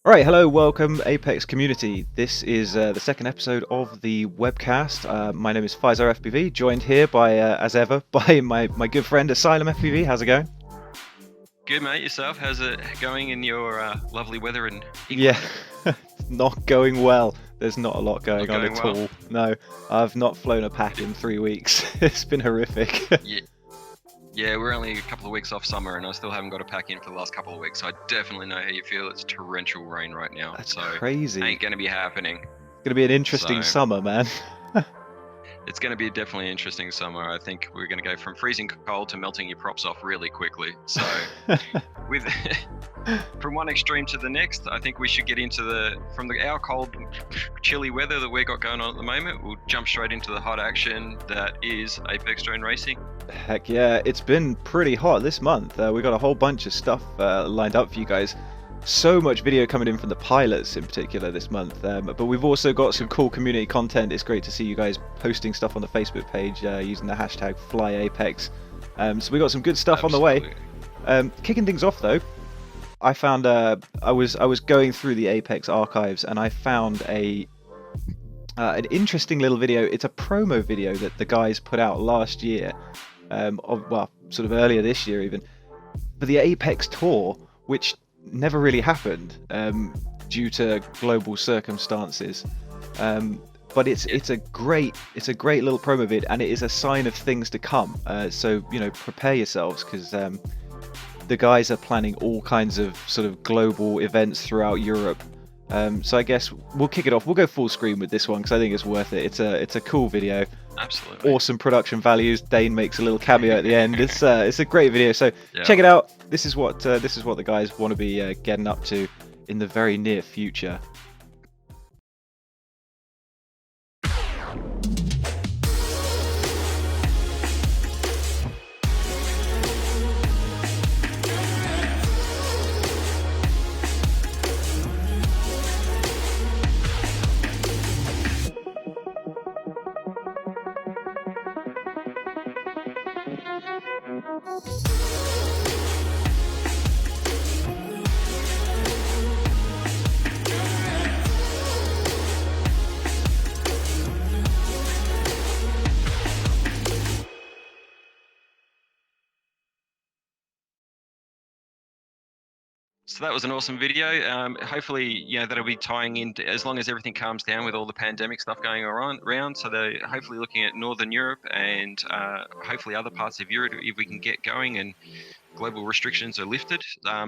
All right, hello, welcome Apex community. This is the second episode of the webcast. My name is FLYAPEX, joined here by, as ever, by my good friend AsylumFPV. How's it going? Good, mate. Yourself? How's it going in your lovely weather in England? Yeah, not going well. There's not a lot going on at all. No, I've not flown a pack in 3 weeks. It's been horrific. Yeah, we're only a couple of weeks off summer, and I still haven't got a pack in for the last couple of weeks. So I definitely know how you feel. It's torrential rain right now. That's so crazy. Ain't going to be happening. It's going to be an interesting summer, man. It's going to be definitely an interesting summer. I think we're going to go from freezing cold to melting your props off really quickly. So with from one extreme to the next, I think we should get into our cold, chilly weather that we've got going on at the moment. We'll jump straight into the hot action that is Apex Drone Racing. Heck yeah, it's been pretty hot this month. We got a whole bunch of stuff lined up for you guys. So much video coming in from the pilots in particular this month, but we've also got some cool community content. It's great to see you guys posting stuff on the Facebook page using the hashtag FLYAPEX. So we got some good stuff on the way. Kicking things off though, I found I was going through the Apex archives and I found an interesting little video. It's a promo video that the guys put out last year, sort of earlier this year even, for the Apex tour, which never really happened due to global circumstances. But it's a great little promo vid, and it is a sign of things to come. So prepare yourselves, because the guys are planning all kinds of sort of global events throughout Europe. So I guess we'll kick it off. We'll go full screen with this one because I think it's worth it. It's a cool video. Absolutely. Awesome production values. Dane makes a little cameo at the end. It's a great video. So check it out. This is what the guys want to be getting up to in the very near future. So that was an awesome video. Hopefully, that'll be tying in as long as everything calms down with all the pandemic stuff going around. So they're hopefully looking at Northern Europe and hopefully other parts of Europe if we can get going and global restrictions are lifted.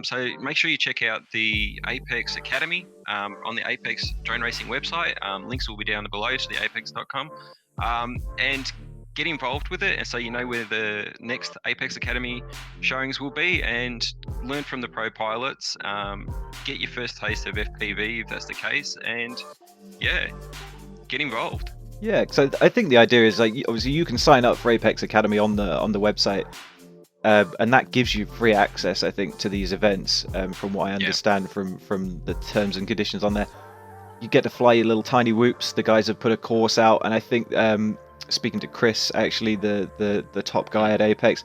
So make sure you check out the Apex Academy on the Apex Drone Racing website. Links will be down below to the apex.com. And get involved with it, and so you know where the next Apex Academy showings will be, and learn from the pro pilots. Get your first taste of FPV if that's the case, and get involved. Yeah, so I think the idea is, like, obviously you can sign up for Apex Academy on the website, and that gives you free access, I think, to these events. From what I understand from the terms and conditions on there, you get to fly your little tiny whoops. The guys have put a course out, and I think speaking to Chris, actually the top guy at Apex,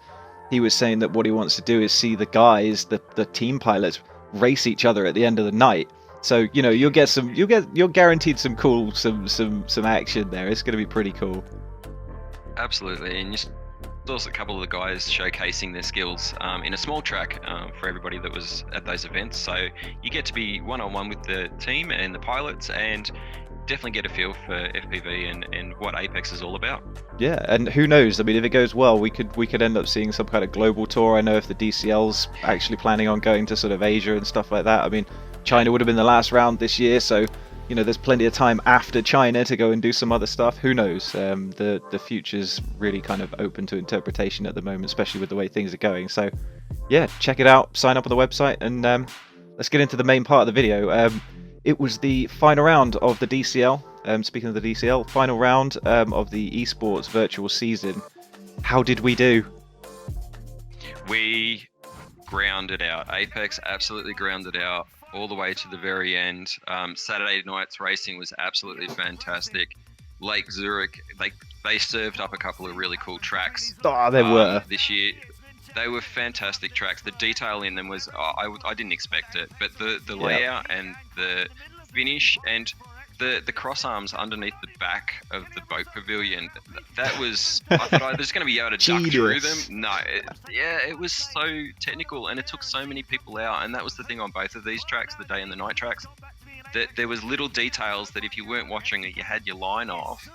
he was saying that what he wants to do is see the guys, the team pilots, race each other at the end of the night. So you're guaranteed some cool some action there. It's going to be pretty cool. Absolutely, and there's also a couple of the guys showcasing their skills in a small track for everybody that was at those events. So you get to be one-on-one with the team and the pilots, and definitely get a feel for FPV and what Apex is all about. Yeah, and who knows? I mean, if it goes well, we could end up seeing some kind of global tour. I know if the DCL's actually planning on going to sort of Asia and stuff like that. I mean, China would have been the last round this year, so there's plenty of time after China to go and do some other stuff. Who knows? The future's really kind of open to interpretation at the moment, especially with the way things are going. So yeah, check it out, sign up on the website, and let's get into the main part of the video. It was the final round of the DCL. Speaking of the DCL, final round of the esports virtual season. How did we do? We grounded out. Apex absolutely grounded out all the way to the very end. Saturday night's racing was absolutely fantastic. Lake Zurich, they served up a couple of really cool tracks. Oh, they were. This year. They were fantastic tracks. The detail in them was, I didn't expect it, but the layout and the finish and the cross arms underneath the back of the boat pavilion, that was, I thought I was going to be able to duck through them. No, it was so technical, and it took so many people out, and that was the thing on both of these tracks, the day and the night tracks, that there was little details that if you weren't watching it, you had your line off,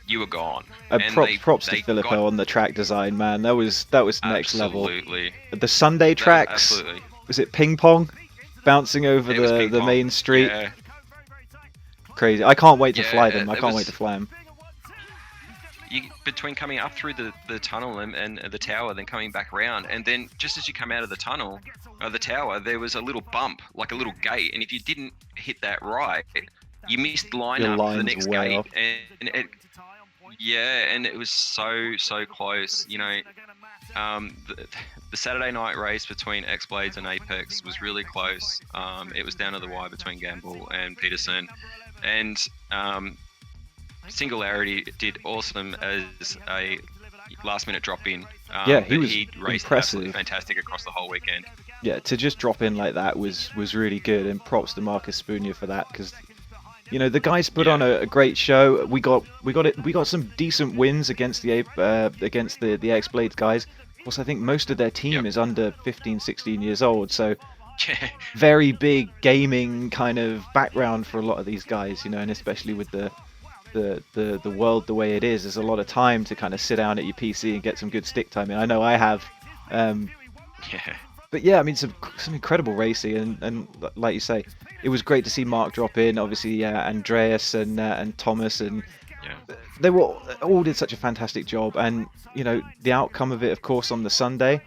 you were gone. And props to Filippo on the track design, man. That was next level. Absolutely. The Sunday tracks, was it ping pong? Bouncing over the main street? Yeah. Crazy. I can't wait to fly them. I can't wait to fly them. Between coming up through the tunnel and the tower, then coming back around, and then just as you come out of the tunnel, the tower, there was a little bump, like a little gate, and if you didn't hit that right, you missed line up for the next gate, and it was so close. You know, the Saturday night race between X-Blades and Apex was really close. It was down to the wire between Gamble and Peterson, and Singularity did awesome as a last-minute drop-in. He was raced impressive. Absolutely fantastic across the whole weekend. Yeah, to just drop in like that was really good, and props to Marc Espuna for that, because you know the guys put on a great show. We got some decent wins against the X-Blades guys. Of course, I think most of their team is under 15, 16 years old, so very big gaming kind of background for a lot of these guys, you know, and especially with the world the way it is, there's a lot of time to kind of sit down at your PC and get some good stick time in. I know I have. But yeah, I mean, some incredible racing, and like you say, it was great to see Mark drop in. Obviously, Andreas and Thomas, and they all did such a fantastic job. And you know, the outcome of it, of course, on the Sunday,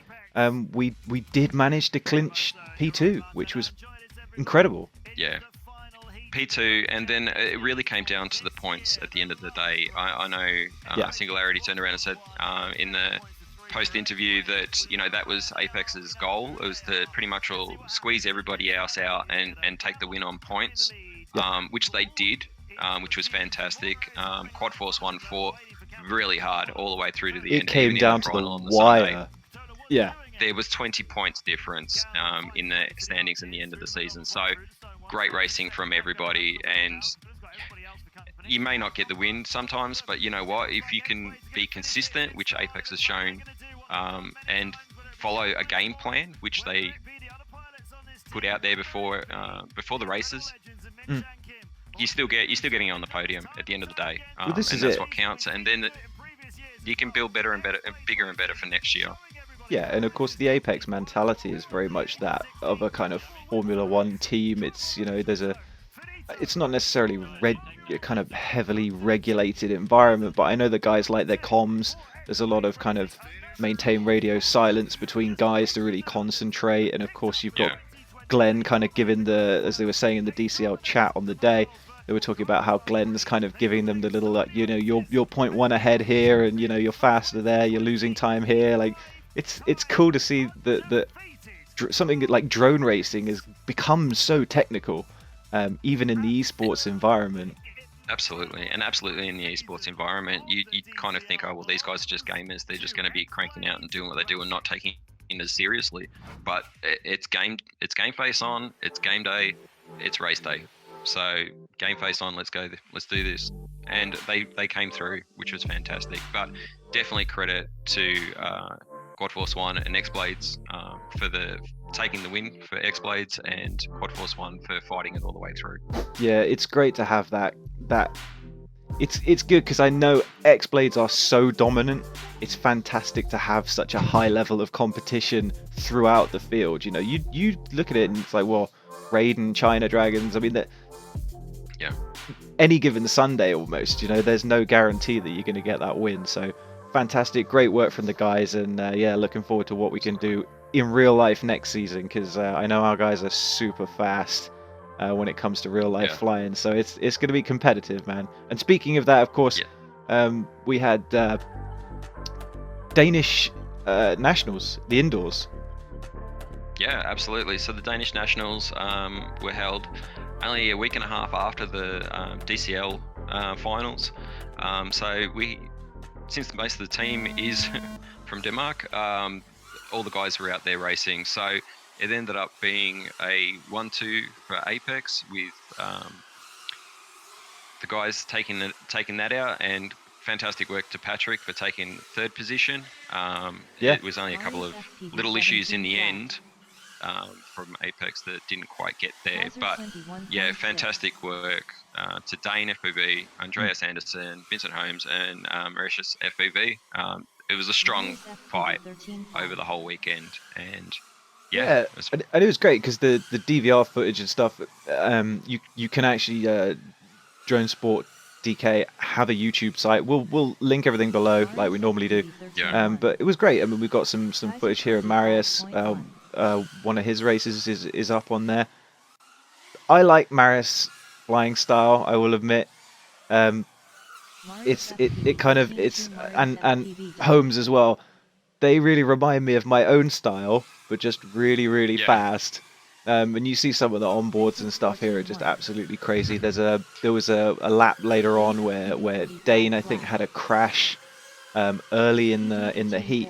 we did manage to clinch P2, which was incredible. Yeah. P2, and then it really came down to the points at the end of the day. I know Singularity turned around and said in the post-interview that, you know, that was Apex's goal. It was to pretty much all squeeze everybody else out and take the win on points, which they did, which was fantastic. Quad Force 1 fought really hard all the way through to the end. It came down to the wire. Yeah. There was 20 points difference in the standings in the end of the season. So great racing from everybody, and you may not get the win sometimes, but you know what? If you can be consistent, which Apex has shown, and follow a game plan, which they put out there before the races, you're still getting on the podium at the end of the day, well, that's what counts. And then you can build better and better, bigger and better for next year. Yeah, and of course the Apex mentality is very much that of a kind of Formula One team. It's, you know, it's not necessarily kind of heavily regulated environment, but I know the guys like their comms. There's a lot of kind of maintain radio silence between guys to really concentrate, and of course you've got Glenn kind of giving as they were saying in the DCL chat on the day, they were talking about how Glenn's kind of giving them the little, like, you know, you're 0.1 ahead here, and you know, you're faster there, you're losing time here. Like, it's cool to see that something like drone racing has become so technical, even in the esports environment. Absolutely, and absolutely in the esports environment, you kind of think, oh well, these guys are just gamers; they're just going to be cranking out and doing what they do and not taking it as seriously. But it's game face on, it's game day, it's race day. So game face on, let's go, let's do this. And they came through, which was fantastic. But definitely credit to Quad Force 1 and X-Blades for taking the win for X-Blades, and Quad Force 1 for fighting it all the way through. Yeah, it's great to have that. It's good because I know X-Blades are so dominant. It's fantastic to have such a high level of competition throughout the field. You know, you look at it and it's like, well, Raiden, China Dragons, I mean, that any given Sunday almost, you know, there's no guarantee that you're going to get that win. So fantastic, great work from the guys, and looking forward to what we can do in real life next season, because I know our guys are super fast when it comes to real life flying, so it's going to be competitive, man. And speaking of that, of course, we had Danish nationals, the indoors. Yeah, absolutely. So the Danish nationals were held only a week and a half after the DCL finals. So since most of the team is from Denmark, all the guys were out there racing. So it ended up being a 1-2 for APEX with the guys taking that out, and fantastic work to Patrick for taking third position. It was only a couple of little issues in the end from APEX that didn't quite get there, but yeah, fantastic work to DaneFPV, Andreas Andersen, Vincent Holm, and MariusFPV. It was a strong fight over the whole weekend, and yeah, and it was great because the DVR footage and stuff, you can actually Dronesport DK have a YouTube site. We'll link everything below like we normally do. Yeah. But it was great. I mean, we've got some footage here of Marius. One of his races is up on there. I like Marius flying style, I will admit. It's Holmes as well. They really remind me of my own style, but just really fast. And you see some of the onboards and stuff here are just absolutely crazy. There was a lap later on where Dane, I think, had a crash early in the heat,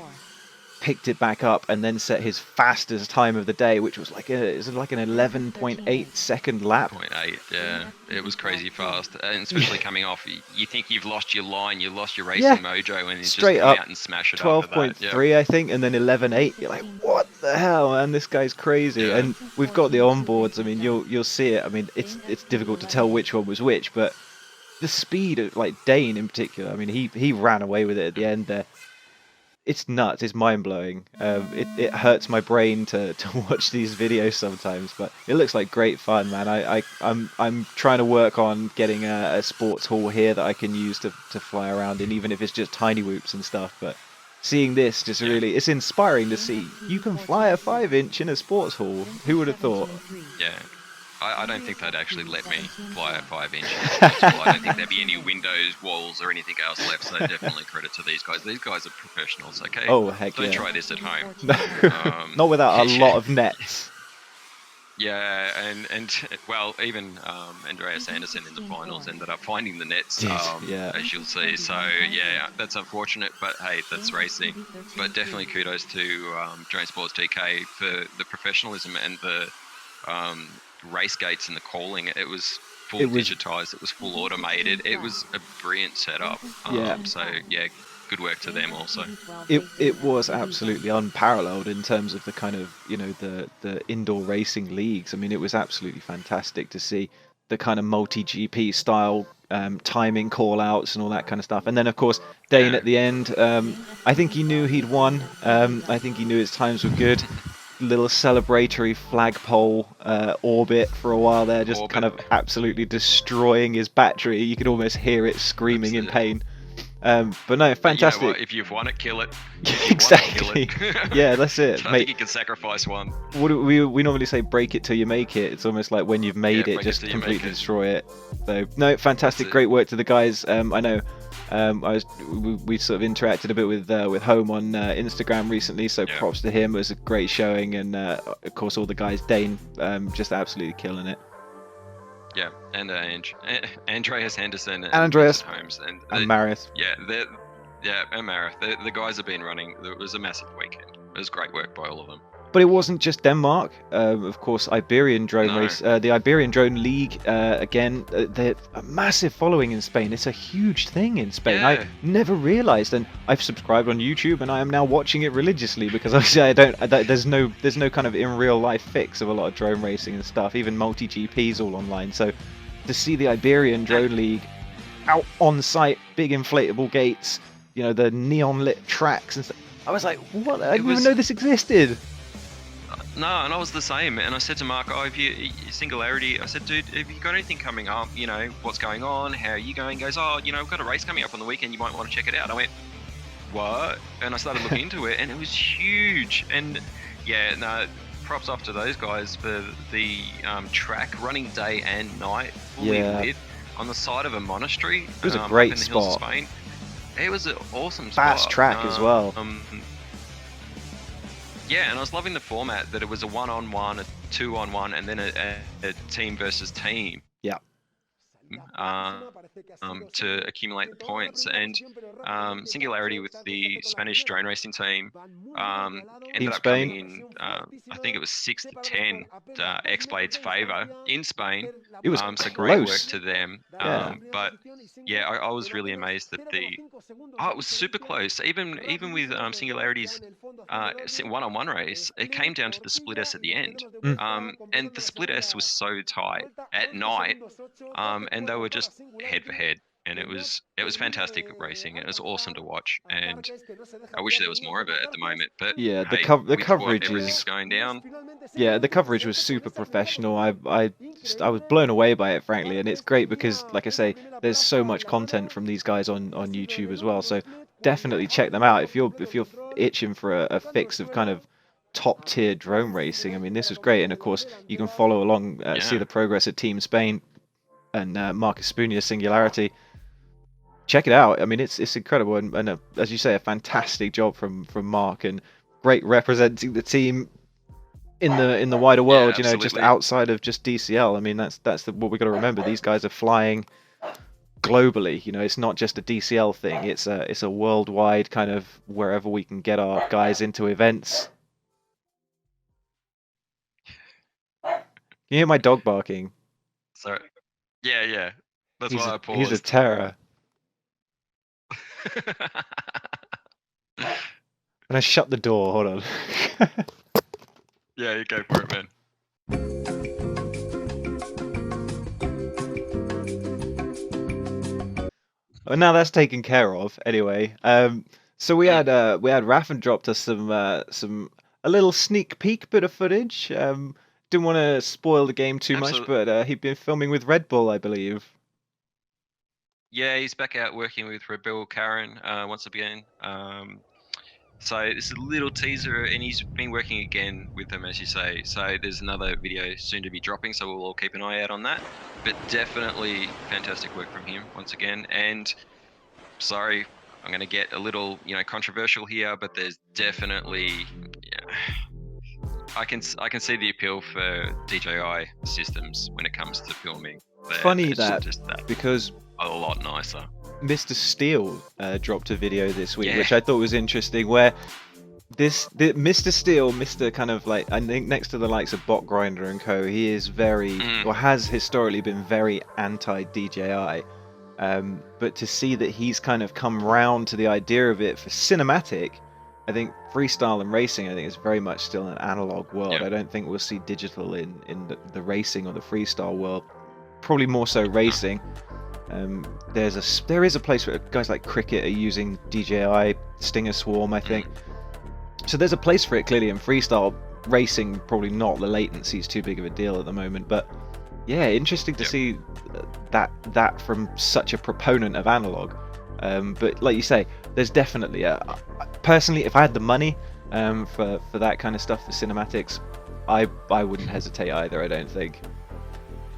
picked it back up, and then set his fastest time of the day, which was like an 11.8 second lap. 0.8, yeah, it was crazy fast, and especially coming off. You think you've lost your line, you lost your racing mojo, and you just come out and smash it. 12.3, I think, and then 11.8. You're like, what the hell, man? This guy's crazy. Yeah. And we've got the onboards. I mean, you'll see it. I mean, it's difficult to tell which one was which, but the speed of like Dane in particular. I mean, he ran away with it at the end there. It's nuts. It's mind-blowing. It hurts my brain to watch these videos sometimes, but it looks like great fun, man. I'm trying to work on getting a sports hall here that I can use to fly around in, even if it's just tiny whoops and stuff. But seeing this just really, it's inspiring to see. You can fly a 5-inch in a sports hall. Who would have thought? Yeah. I don't think they'd actually let me fly a 5-inch. I don't think there'd be any windows, walls, or anything else left. So definitely credit to these guys. These guys are professionals, okay? Oh, heck don't yeah. Try this at home. No. Not without a lot of nets. Yeah, and well, even Andreas Andersen in the finals ended up finding the nets, as you'll see. So yeah, that's unfortunate, but hey, that's racing. But definitely kudos to Dronesport DK for the professionalism and the race gates and the calling. It was full digitized, it was full automated, it was a brilliant setup. So yeah, good work to them also. It was absolutely unparalleled in terms of the kind of, the indoor racing leagues. I mean, it was absolutely fantastic to see the kind of multi-GP style timing call outs and all that kind of stuff. And then of course Dane at the end, I think he knew he'd won. I think he knew his times were good. Little celebratory flagpole orbit for a while there, just kind of absolutely destroying his battery. You could almost hear it screaming in pain. But no, fantastic. You know what? If you've won it, kill it. Exactly. Yeah, that's it. I think you can sacrifice one. We normally say break it till you make it. It's almost like when you've made it, just completely destroy it. So no, fantastic, great work to the guys. I know. We sort of interacted a bit with Holm on Instagram recently, so props to him. It was a great showing, and of course all the guys, Dane, just absolutely killing it. Yeah, and Andreas Andersen and Andreas Holmes and Marius. Yeah, and Marius. The guys have been running. It was a massive weekend. It was great work by all of them. But it wasn't just Denmark. Of course, Iberian Drone Race, the Iberian Drone League, again, they're a massive following in Spain. It's a huge thing in Spain. I never realised, and I've subscribed on YouTube, and I am now watching it religiously because obviously there's no kind of in real life fix of a lot of drone racing and stuff. Even multi GPs all online. So to see the Iberian Drone League out on site, big inflatable gates, the neon lit tracks and stuff, I was like, what? I didn't even know this existed. No, and I was the same. And I said to Marc, if you Singularity, I said, dude, have you got anything coming up? What's going on? How are you going? He goes, we've got a race coming up on the weekend. You might want to check it out. I went, what? And I started looking into it, and it was huge. And yeah, no, props off to those guys for the track running day and night, fully lit on the side of a monastery. It was a great up in the spot. Hills of Spain. It was an awesome fast spot. track as well. Yeah, and I was loving the format that it was a 1-on-1, a 2-on-1, and then a team versus team. Yeah. to accumulate the points. And Singularity with the Spanish drone racing team ended up coming in, I think it was 6-10 X-Blade's favour in Spain. It was so great work close to them. Yeah. But yeah, I was really amazed that it was super close. Even with Singularity's one-on-one race, it came down to the split S at the end. And the split S was so tight at night, and they were just head for head. And it was fantastic racing. It was awesome to watch, and I wish there was more of it at the moment. But yeah, the hey, coverage is going down. Yeah, the coverage was super professional. I was blown away by it, frankly, and it's great because, like I say, there's so much content from these guys on YouTube as well. So definitely check them out if you're itching for a fix of kind of top tier drone racing. I mean, this was great, and of course you can follow along, see the progress at Team Spain and Marc Espuna Singularity. Check it out. I mean, it's incredible, and as you say, a fantastic job from Marc, and great representing the team in the wider world. You know, just outside of just DCL. I mean, that's what we got to remember. These guys are flying globally. You know, it's not just a DCL thing. It's a worldwide kind of wherever we can get our guys into events. Can you hear my dog barking? Sorry. Yeah. That's why I paused. He's a terror. And I shut the door. Hold on. Yeah, you go for it, man. Well, now that's taken care of. Anyway, so we had Rafn dropped us a little sneak peek bit of footage. Didn't want to spoil the game too much, but he'd been filming with Red Bull, I believe. Yeah, he's back out working with Red Bull Karen once again. So this is a little teaser, and he's been working again with them, as you say. So there's another video soon to be dropping, so we'll all keep an eye out on that. But definitely fantastic work from him once again. And sorry, I'm going to get a little, controversial here, but there's definitely, I can see the appeal for DJI systems when it comes to filming. Funny that, because a lot nicer. Mr. Steele dropped a video this week, which I thought was interesting, where Mr. Steele, Mr. kind of like, I think next to the likes of Bot Grinder and co, he is very, or has historically been very anti-DJI. But to see that he's kind of come round to the idea of it for cinematic, I think freestyle and racing, I think is very much still an analog world. I don't think we'll see digital in the racing or the freestyle world. Probably more so racing. There is a place where guys like Cricket are using DJI Stinger Swarm, I think. So there's a place for it clearly in freestyle racing. Probably not. The latency is too big of a deal at the moment. But yeah, interesting to see that from such a proponent of analog. But like you say, there's definitely personally, if I had the money for that kind of stuff, for cinematics, I wouldn't hesitate either. I don't think.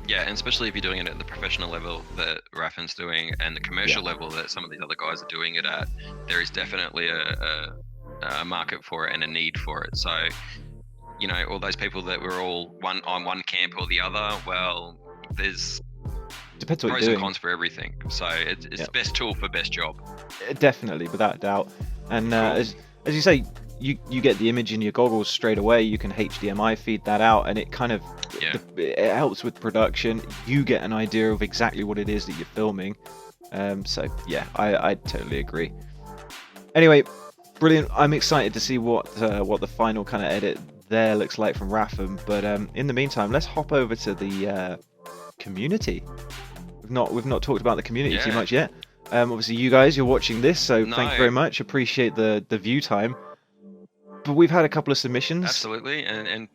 Yeah, and especially if you're doing it at the professional level that Rafn's doing, and the commercial level that some of these other guys are doing it at, there is definitely a market for it and a need for it. So, all those people that were all on one camp or the other, well, there's depends what pros you're and doing. cons for everything. So it's the best tool for best job. Definitely, without a doubt. And as you say, you get the image in your goggles straight away. You can HDMI feed that out, and it kind of it helps with production. You get an idea of exactly what it is that you're filming. So yeah, I totally agree. Anyway, brilliant. I'm excited to see what the final kind of edit there looks like from Rafn. But in the meantime, let's hop over to the community. We've not talked about the community too much yet. Obviously, you guys, you're watching this, so thank you very much. Appreciate the view time. But we've had a couple of submissions. Absolutely, and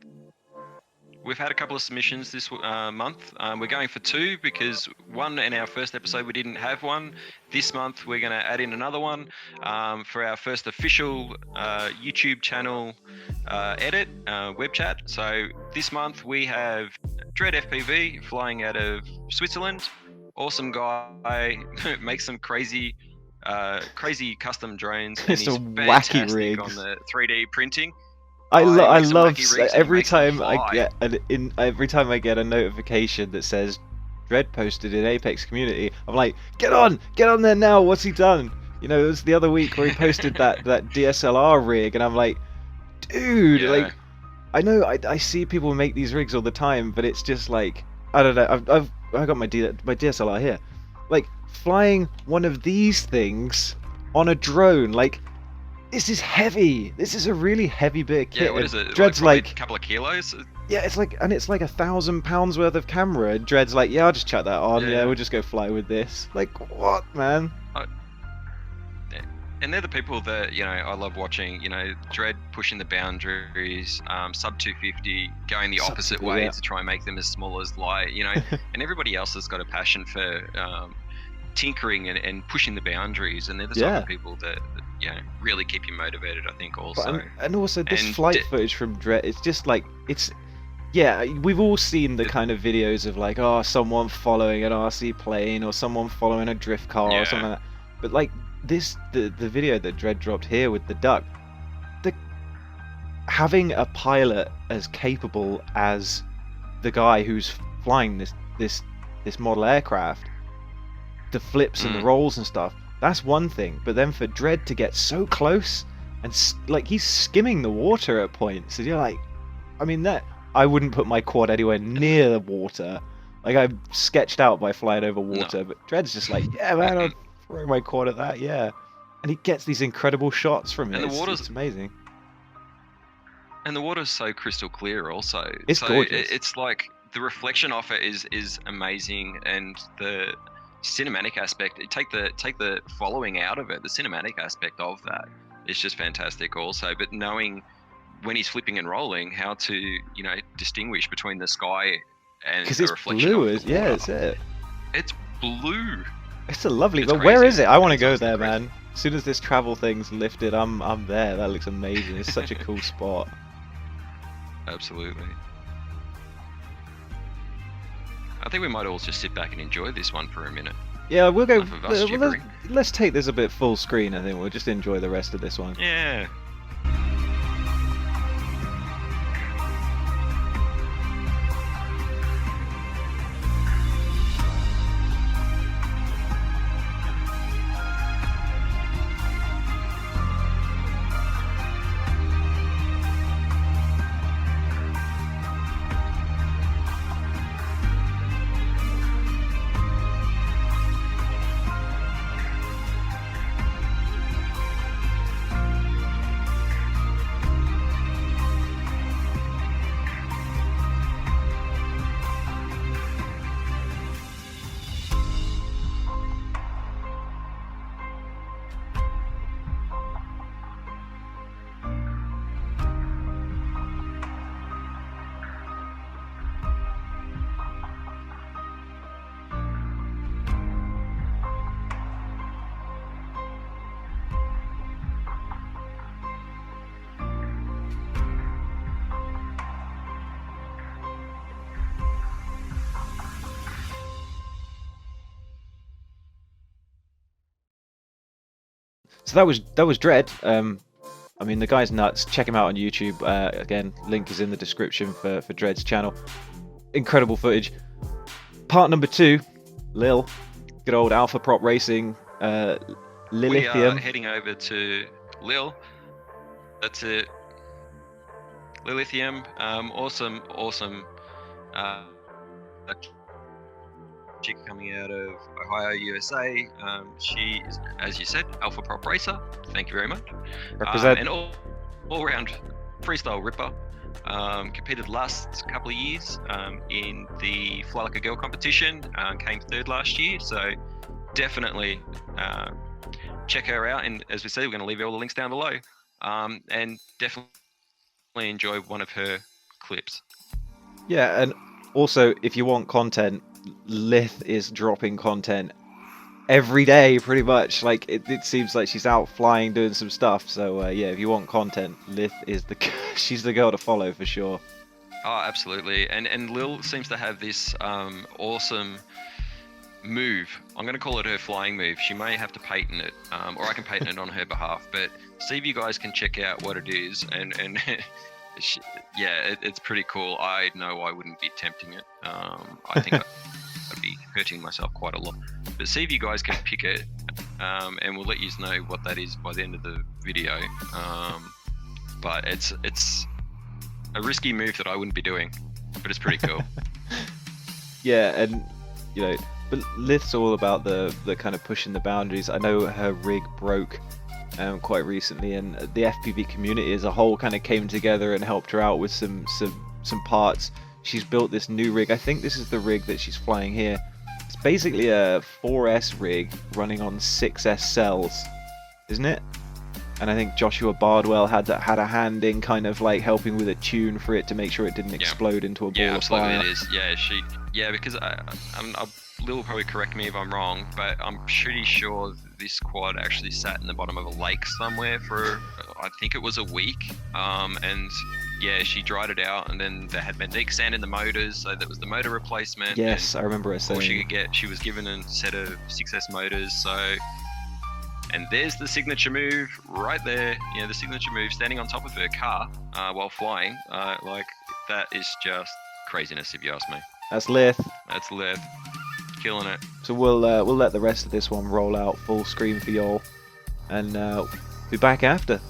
we've had a couple of submissions this month. We're going for two because one in our first episode we didn't have one. This month we're going to add in another one for our first official YouTube channel edit, web chat. So this month we have DreadFPV flying out of Switzerland. Awesome guy, makes some crazy custom drones. And It's a wacky rig on the 3D printing. I love every time I get a notification that says Dread posted in Apex community. I'm like, get on there now. What's he done? You know, it was the other week where he posted that DSLR rig, and I'm like, dude, like, I know I see people make these rigs all the time, but it's just like, I don't know. I got my DSLR here, like flying one of these things on a drone, like. This is heavy. This is a really heavy bit of kit. Yeah, what is it? Dread's like a couple of kilos. Yeah, it's like 1,000 pounds worth of camera. And Dread's like, yeah, I'll just chuck that on. Yeah, we'll just go fly with this. Like, what, man? And they're the people that, you know, I love watching. You know, Dread pushing the boundaries, sub 250, going the opposite way to try and make them as small as light. You know, and everybody else has got a passion for tinkering and pushing the boundaries, and they're the sort of people that you know, really keep you motivated, I think, also. And also this flight footage from Dread, it's just like, we've all seen the kind of videos of like, oh, someone following an RC plane or someone following a drift car or something like that. But like this, the video that Dread dropped here with the duck, having a pilot as capable as the guy who's flying this model aircraft, the flips and the rolls and stuff, that's one thing. But then for Dread to get so close and like he's skimming the water at points, and you're like, I mean, that I wouldn't put my quad anywhere near the water. Like, I'm sketched out by flying over water, but Dread's just like, yeah, man, I'll throw my quad at that, yeah. And he gets these incredible shots from it. And the water's, it's amazing. And the water's so crystal clear also. It's gorgeous. It's like the reflection off it is amazing, and the cinematic aspect, take the following out of it, the cinematic aspect of that is just fantastic also. But knowing when he's flipping and rolling how to, you know, distinguish between the sky and the reflection blue of the water. It's it. It's blue. It's a lovely, but where is it? I want to go there, man. As soon as this travel thing's lifted, I'm there. That looks amazing. It's such a cool spot. Absolutely. I think we might all just sit back and enjoy this one for a minute. Yeah, we'll go. Let's take this a bit full screen. I think we'll just enjoy the rest of this one. Yeah. So that was Dread. I mean, the guy's nuts. Check him out on YouTube. Again, link is in the description for Dread's channel. Incredible footage. Part number 2, Lil, good old Alpha Prop Racing, Lilithium. We are heading over to Lil. That's it. Lilithium. Awesome. Chick coming out of Ohio, USA. She is, as you said, Alpha Prop Racer. Thank you very much. Represent. And all-round freestyle ripper. Competed last couple of years in the Fly Like a Girl competition. Came 3rd last year. So definitely check her out. And as we said, we're going to leave all the links down below. And definitely enjoy one of her clips. Yeah, and also if you want content, Lith is dropping content every day pretty much. Like it seems like she's out flying doing some stuff. So yeah, if you want content, Lith is she's the girl to follow for sure. Oh, absolutely. And Lil seems to have this awesome move. I'm going to call it her flying move. She may have to patent it, or I can patent it on her behalf, but see if you guys can check out what it is. And yeah, it's pretty cool. I know I wouldn't be attempting it. I think I'd be hurting myself quite a lot. But see if you guys can pick it, and we'll let you know what that is by the end of the video. But it's a risky move that I wouldn't be doing, but it's pretty cool. Yeah, and you know, but Lith's all about the kind of pushing the boundaries. I know her rig broke quite recently, and the FPV community as a whole kind of came together and helped her out with some parts. She's built this new rig. I think this is the rig that she's flying here. It's basically a 4S rig running on 6S cells, isn't it? And I think Joshua Bardwell had a hand in kind of like helping with a tune for it to make sure it didn't explode into a ball of fire. Yeah, absolutely it is. Yeah, because Lil will probably correct me if I'm wrong, but I'm pretty sure this quad actually sat in the bottom of a lake somewhere for, I think it was a week. And yeah, she dried it out, and then there had been leak sand in the motors, so that was the motor replacement. Yes, I remember her saying. She was given a set of 6S motors, so. And there's the signature move right there. You know, the signature move standing on top of her car while flying. Like, that is just craziness, if you ask me. That's Lith. That's Lith. Killing it. So we'll let the rest of this one roll out full screen for y'all, and be back after.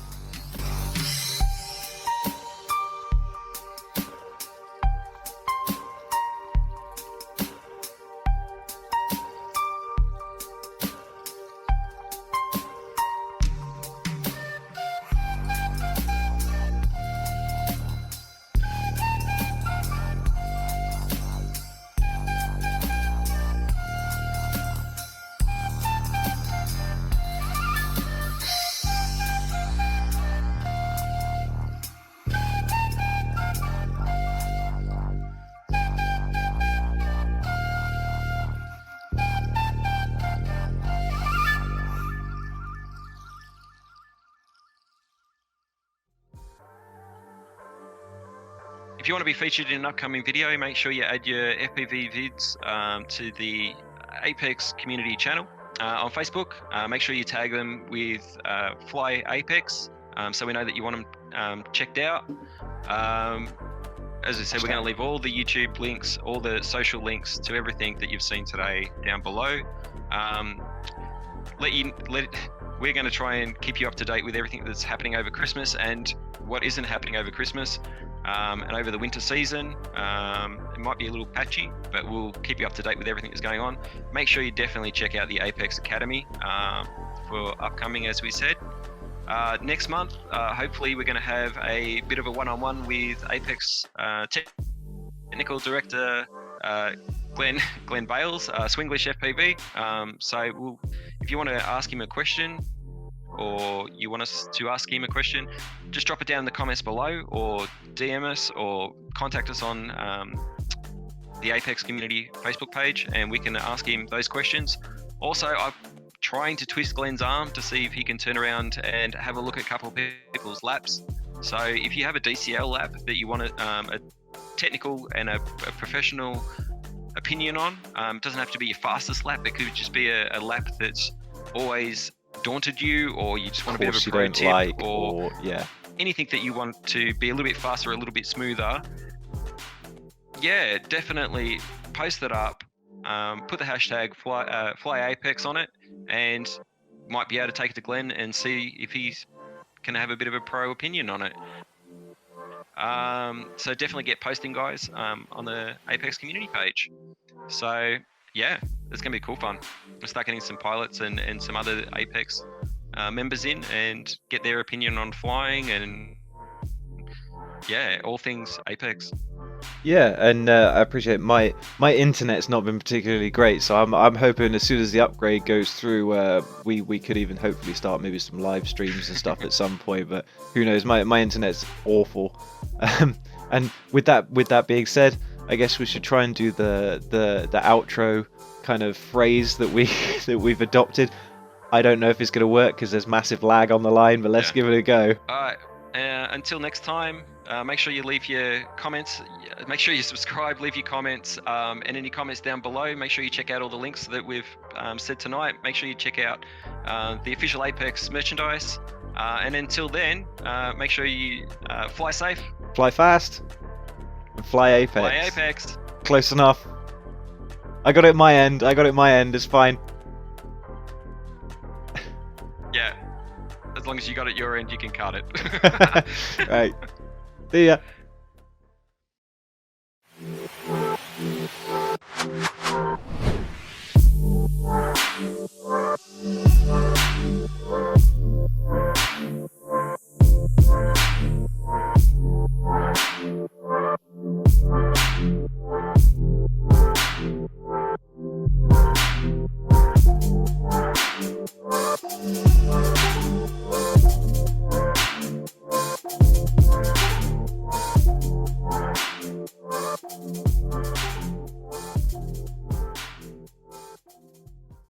If you want to be featured in an upcoming video, make sure you add your FPV vids to the Apex community channel on Facebook. Make sure you tag them with FLYAPEX, so we know that you want them checked out. As I said, we're going to leave all the YouTube links, all the social links to everything that you've seen today down below. We're going to try and keep you up to date with everything that's happening over Christmas and what isn't happening over Christmas. And over the winter season. It might be a little patchy, but we'll keep you up to date with everything that's going on. Make sure you definitely check out the Apex Academy for upcoming, as we said. Next month, hopefully we're going to have a bit of a one-on-one with Apex technical director Glenn Bales, SwinglishFPV. So if you want to ask him a question, or you want us to ask him a question, just drop it down in the comments below, or DM us, or contact us on the Apex Community Facebook page, and we can ask him those questions. Also, I'm trying to twist Glenn's arm to see if he can turn around and have a look at a couple of people's laps. So if you have a DCL lap that you want a technical and a professional opinion on, it doesn't have to be your fastest lap. It could just be a lap that's always daunted you, or you just want a bit of a pro tip, or anything that you want to be a little bit faster, a little bit smoother. Yeah, definitely post that up, put the hashtag FLYAPEX on it, and might be able to take it to Glenn and see if he's can have a bit of a pro opinion on it. So definitely get posting, guys, on the Apex community page. So yeah, it's going to be cool fun. We'll start getting some pilots and some other Apex members in and get their opinion on flying and yeah, all things Apex. Yeah, and I appreciate my internet's not been particularly great, so I'm hoping as soon as the upgrade goes through, we could even hopefully start maybe some live streams and stuff at some point. But who knows? My internet's awful. And with that being said, I guess we should try and do the outro kind of phrase that we've adopted. I don't know if it's going to work because there's massive lag on the line, but let's give it a go. All right. Until next time, make sure you leave your comments. Make sure you subscribe, leave your comments, and any comments down below. Make sure you check out all the links that we've said tonight. Make sure you check out the official Apex merchandise. And until then, make sure you fly safe, fly fast, and fly Apex. Fly Apex. Close enough. I got it at my end. I got it at my end. It's fine. Yeah. As long as you got it your end, you can cut it. Right. See ya.